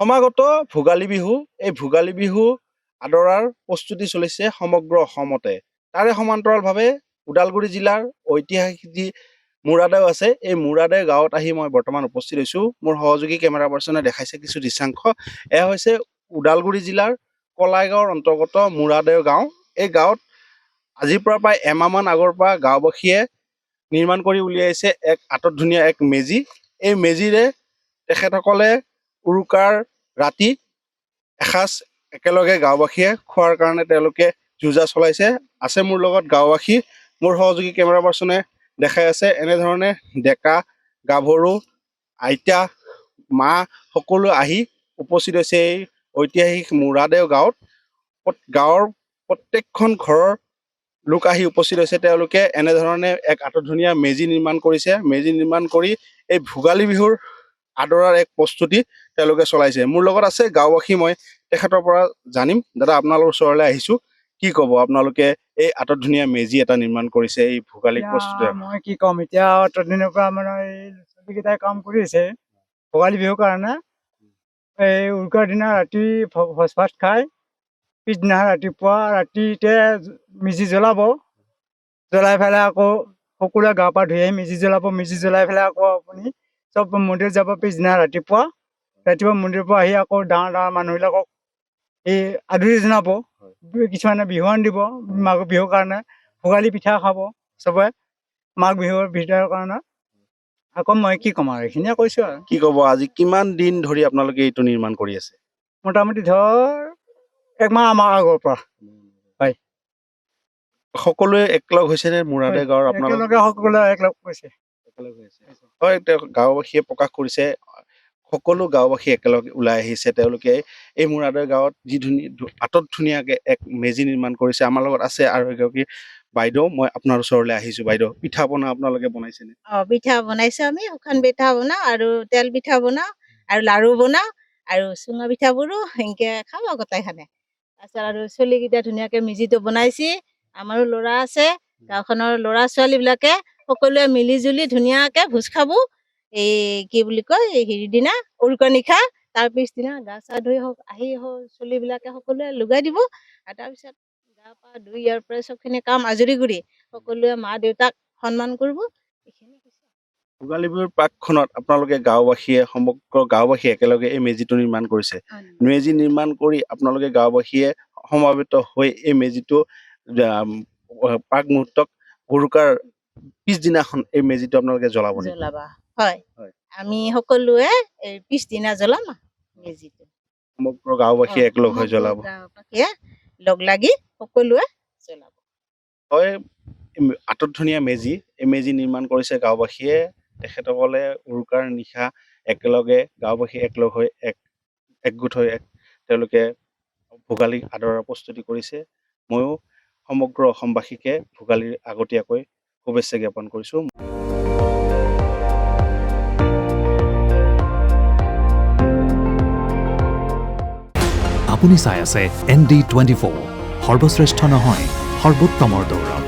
সমাগত ভোগালী বিহু, এই ভোগালী বিহু আদৰাৰ প্ৰস্তুতি চলিছে সমগ্ৰ অসমতে। তাৰে সমান্তৰালভাৱে ওদালগুৰি জিলাৰ ঐতিহাসিক যি মুৰাদেউ আছে, এই মুৰাদেউ গাঁৱত আহি মই বৰ্তমান উপস্থিত হৈছোঁ। মোৰ সহযোগী কেমেৰা পাৰ্চনে দেখাইছে কিছু দৃশ্যাংশ। এয়া হৈছে ওদালগুৰি জিলাৰ কলাইগাঁৱৰ অন্তৰ্গত মুৰাদেউ গাঁও। এই গাঁৱত আজিৰ পৰা প্ৰায় এমাহমান আগৰ পৰা গাঁওবাসীয়ে নিৰ্মাণ কৰি উলিয়াইছে এক আটক ধুনীয়া এক মেজি। এই মেজিৰে তেখেতসকলে উৰুকাৰ ৰাতি এসাঁজ একেলগে গাঁওবাসীয়ে খোৱাৰ কাৰণে তেওঁলোকে যোজা চলাইছে। আছে মোৰ লগত গাঁওবাসী, মোৰ সহযোগী কেমেৰা পাৰ্চনে দেখাই আছে। এনেধৰণে ডেকা গাভৰু আইতা মা সকলো আহি উপস্থিত হৈছে এই ঐতিহাসিক মুৰাদেউ গাঁৱত। গাঁৱৰ প্ৰত্যেকখন ঘৰৰ লোক আহি উপস্থিত হৈছে। তেওঁলোকে এনেধৰণে এক আটকধুনীয়া মেজি নিৰ্মাণ কৰিছে। মেজি নিৰ্মাণ কৰি এই ভোগালী বিহুৰ আদৰাৰ এক প্ৰস্তুতি তেওঁলোকে চলাইছে। মোৰ লগত আছে গাঁওবাসী, মই তেখেতৰ পৰা জানিম। দাদা, আপোনালোকৰ ওচৰলৈ আহিছোঁ, কি ক'ব? আপোনালোকে এই আটকধুনীয়া মেজি এটা নিৰ্মাণ কৰিছে এই ভোগালী প্ৰস্তুতি। মই কি ক'ম এতিয়া, ততদিনৰ পৰা মানে এই ল'ৰা-ছোৱালীকেইটাই কাম কৰি আছে ভোগালী বিহুৰ কাৰণে। এই উৰুকাৰ দিনা ৰাতি ভোজ ভাত খাই পিছদিনা ৰাতিপুৱা ৰাতিতে মেজি জ্বলাব। জ্বলাই পেলাই আকৌ সকলোৱে গা পা ধুই আহি মেজি জ্বলাব। মেজি জ্বলাই পেলাই আকৌ আপুনি চব মন্দিৰ যাব। পিছদিনা ৰাতিপুৱা মন্দিৰৰ পৰা আহি আকৌ ডাঙৰ ডাঙৰ মানুহবিলাকক এই আদৰি জনাব। কিছুমানে বিহুৱান দিব মাঘ বিহুৰ কাৰণে। ভোগালী পিঠা খাব চবে মাঘ বিহুৰ ভিতৰৰ কাৰণে। আকৌ মই কি ক'ম আৰু, এইখিনিয়ে কৈছোঁ আৰু। কি ক'ব, আজি কিমান দিন ধৰি আপোনালোকে এইটো নিৰ্মাণ কৰি আছে? মোটামুটি ধৰ একমাহ আমাৰ আগৰ পৰা। হয়, সকলোৱে একলগ হৈছে নে মুৰাদেউ গাঁৱৰ? একেলগে সকলোৱে একলগ হৈছে। হয়, গাঁওবাসীয়ে প্ৰকাশ কৰিছে, সকলো গাঁওবাসী একেলগে ওলাই আহিছে। তেওঁলোকে এই মুৰাদেউ গাঁৱত যি আটক ধুনীয়াকে এক মেজি নিৰ্মাণ কৰিছে। আমাৰ লগত আছে আৰু এগৰাকী বাইদেউ। মই আপোনাৰ ওচৰলৈ আহিছোঁ। বাইদেউ, পিঠা পনা আপোনালোকে বনাইছেনে? পিঠা বনাইছো আমি। শুকান পিঠা বনাওঁ আৰু তেল পিঠা বনাওঁ আৰু লাৰু বনাওঁ আৰু চুঙা পিঠাবোৰো সেনেকে খাওঁ গোটেইখানে। তাৰপিছত আৰু চলিকেইটা ধুনীয়াকে মেজিটো বনাইছে। আমাৰো ল'ৰা আছে, গাঁওখনৰ ল'ৰা ছোৱালীবিলাকে সকলোৱে মিলি জুলি ধুনীয়াকে ভোজ খাব। এই কি বুলি কয়, হেৰিৰ দিনা উৰুকাৰ নিশা। তাৰ পিছদিনা গা চা ধুই আহি চলিবিলাকে সকলোৱে লগাই দিব। আৰু তাৰপিছত গা পা ধুই ইয়াৰ পৰা চবখিনি কাম আজৰি কৰি সকলোৱে মা দেউতাক সন্মান কৰিব। ভোগালী বিহুৰ প্ৰাকখনত আপোনালোকে গাঁওবাসীয়ে, সমগ্ৰ গাঁওবাসীয়ে একেলগে এই মেজিটো নিৰ্মাণ কৰিছে। মেজি নিৰ্মাণ কৰি আপোনালোকে গাঁওবাসীয়ে সমাবেত হৈ এই মেজিটো প্ৰাক মুহূৰ্তক উৰুকাৰ পিছদিনাখন এই মেজিটো আপোনালোকে জ্বলাবা। হয়, আমি সকলোৱে এই পিছদিনা জ্বলাম মেজিটো। সমগ্ৰ গাঁওবাসীয়ে একলগ হৈ জ্বলাব। গাঁওবাসীয়ে লগ লাগি সকলোৱে জ্বলাব। হয়, আটক ধুনীয়া মেজি, এই মেজি নিৰ্মাণ কৰিছে গাঁওবাসীয়ে। তেখেতসকলে উৰুকাৰ নিশা একেলগে গাঁওবাসী একলগ হৈ একগোট হৈ তেওঁলোকে ভোগালী আদৰাৰ প্ৰস্তুতি কৰিছে। ময়ো সমগ্ৰ অসমবাসীকে ভোগালীৰ আগতীয়াকৈ শুভেচ্ছা জ্ঞাপন কৰিছোঁ। আপুনি চাই আছে ND24, সৰ্বশ্ৰেষ্ঠ নহয় সৰ্বোত্তমৰ দৌৰ।